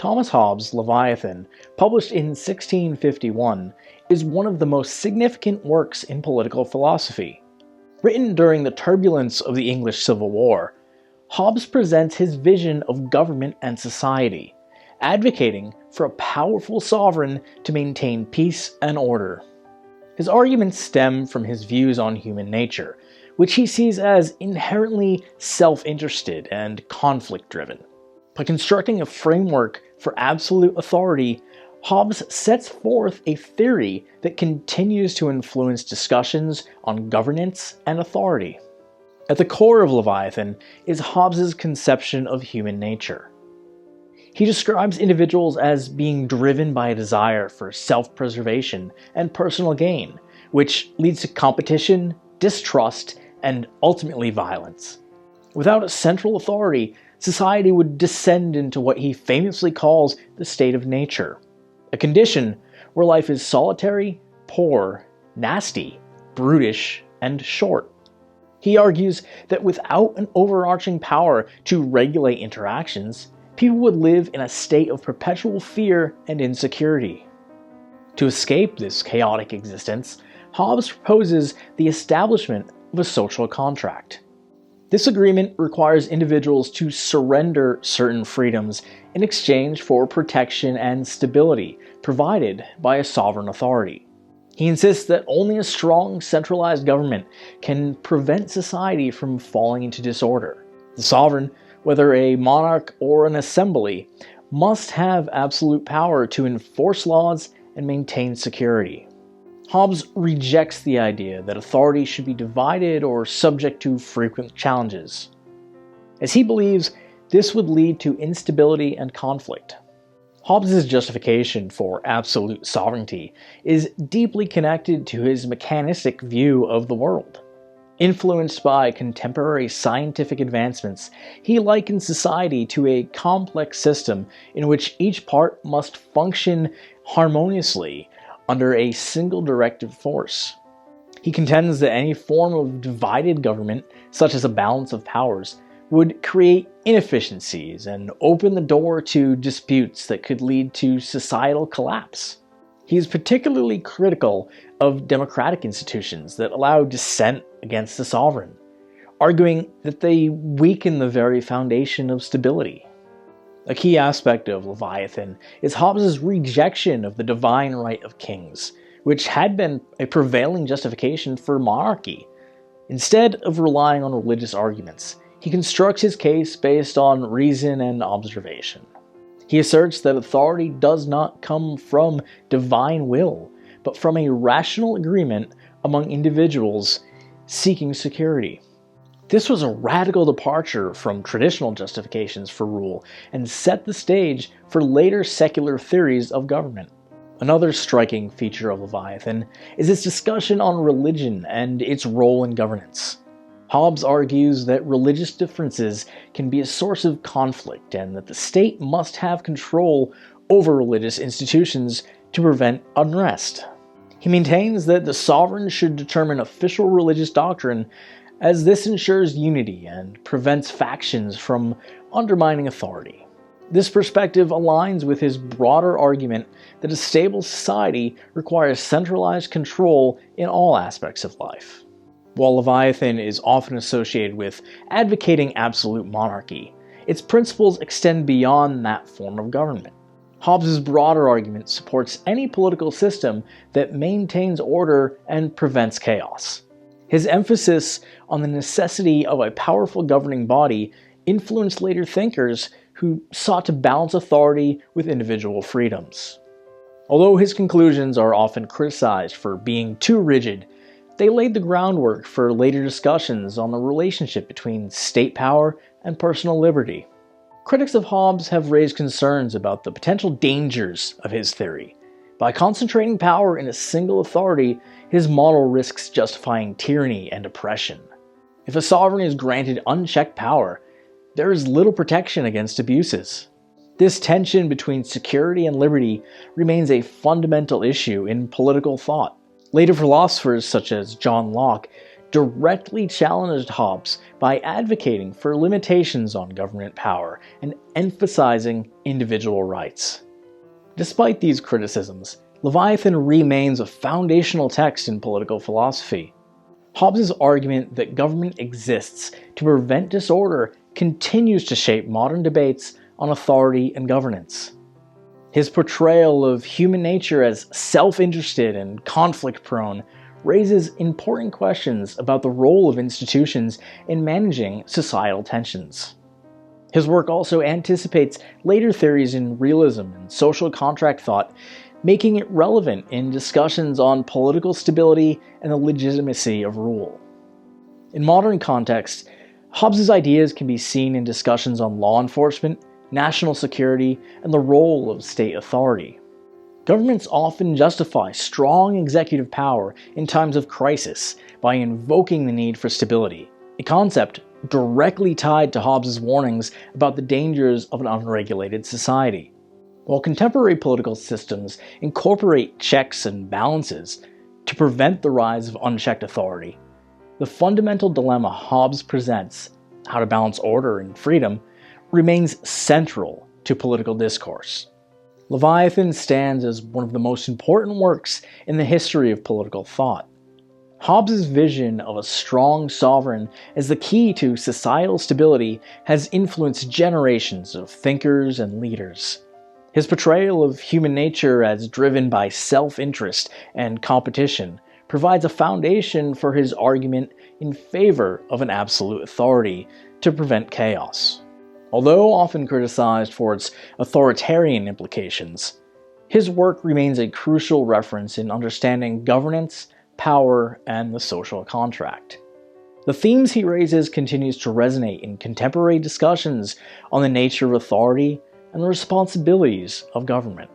Thomas Hobbes' Leviathan, published in 1651, is one of the most significant works in political philosophy. Written during the turbulence of the English Civil War, Hobbes presents his vision of government and society, advocating for a powerful sovereign to maintain peace and order. His arguments stem from his views on human nature, which he sees as inherently self-interested and conflict-driven. By constructing a framework for absolute authority, Hobbes sets forth a theory that continues to influence discussions on governance and authority. At the core of Leviathan is Hobbes' conception of human nature. He describes individuals as being driven by a desire for self-preservation and personal gain, which leads to competition, distrust, and ultimately violence. Without a central authority, society would descend into what he famously calls the state of nature, a condition where life is solitary, poor, nasty, brutish, and short. He argues that without an overarching power to regulate interactions, people would live in a state of perpetual fear and insecurity. To escape this chaotic existence, Hobbes proposes the establishment of a social contract. This agreement requires individuals to surrender certain freedoms in exchange for protection and stability provided by a sovereign authority. He insists that only a strong, centralized government can prevent society from falling into disorder. The sovereign, whether a monarch or an assembly, must have absolute power to enforce laws and maintain security. Hobbes rejects the idea that authority should be divided or subject to frequent challenges, as he believes this would lead to instability and conflict. Hobbes' justification for absolute sovereignty is deeply connected to his mechanistic view of the world. Influenced by contemporary scientific advancements, he likens society to a complex system in which each part must function harmoniously under a single directive force. He contends that any form of divided government, such as a balance of powers, would create inefficiencies and open the door to disputes that could lead to societal collapse. He is particularly critical of democratic institutions that allow dissent against the sovereign, arguing that they weaken the very foundation of stability. A key aspect of Leviathan is Hobbes' rejection of the divine right of kings, which had been a prevailing justification for monarchy. Instead of relying on religious arguments, he constructs his case based on reason and observation. He asserts that authority does not come from divine will, but from a rational agreement among individuals seeking security. This was a radical departure from traditional justifications for rule and set the stage for later secular theories of government. Another striking feature of Leviathan is its discussion on religion and its role in governance. Hobbes argues that religious differences can be a source of conflict and that the state must have control over religious institutions to prevent unrest. He maintains that the sovereign should determine official religious doctrine, as this ensures unity and prevents factions from undermining authority. This perspective aligns with his broader argument that a stable society requires centralized control in all aspects of life. While Leviathan is often associated with advocating absolute monarchy, its principles extend beyond that form of government. Hobbes' broader argument supports any political system that maintains order and prevents chaos. His emphasis on the necessity of a powerful governing body influenced later thinkers who sought to balance authority with individual freedoms. Although his conclusions are often criticized for being too rigid, they laid the groundwork for later discussions on the relationship between state power and personal liberty. Critics of Hobbes have raised concerns about the potential dangers of his theory. By concentrating power in a single authority, his model risks justifying tyranny and oppression. If a sovereign is granted unchecked power, there is little protection against abuses. This tension between security and liberty remains a fundamental issue in political thought. Later philosophers such as John Locke directly challenged Hobbes by advocating for limitations on government power and emphasizing individual rights. Despite these criticisms, Leviathan remains a foundational text in political philosophy. Hobbes' argument that government exists to prevent disorder continues to shape modern debates on authority and governance. His portrayal of human nature as self-interested and conflict-prone raises important questions about the role of institutions in managing societal tensions. His work also anticipates later theories in realism and social contract thought, making it relevant in discussions on political stability and the legitimacy of rule. In modern contexts, Hobbes' ideas can be seen in discussions on law enforcement, national security, and the role of state authority. Governments often justify strong executive power in times of crisis by invoking the need for stability, a concept directly tied to Hobbes' warnings about the dangers of an unregulated society. While contemporary political systems incorporate checks and balances to prevent the rise of unchecked authority, the fundamental dilemma Hobbes presents, how to balance order and freedom, remains central to political discourse. Leviathan stands as one of the most important works in the history of political thought. Hobbes' vision of a strong sovereign as the key to societal stability has influenced generations of thinkers and leaders. His portrayal of human nature as driven by self-interest and competition provides a foundation for his argument in favor of an absolute authority to prevent chaos. Although often criticized for its authoritarian implications, his work remains a crucial reference in understanding governance, power, and the social contract. The themes he raises continues to resonate in contemporary discussions on the nature of authority and the responsibilities of government.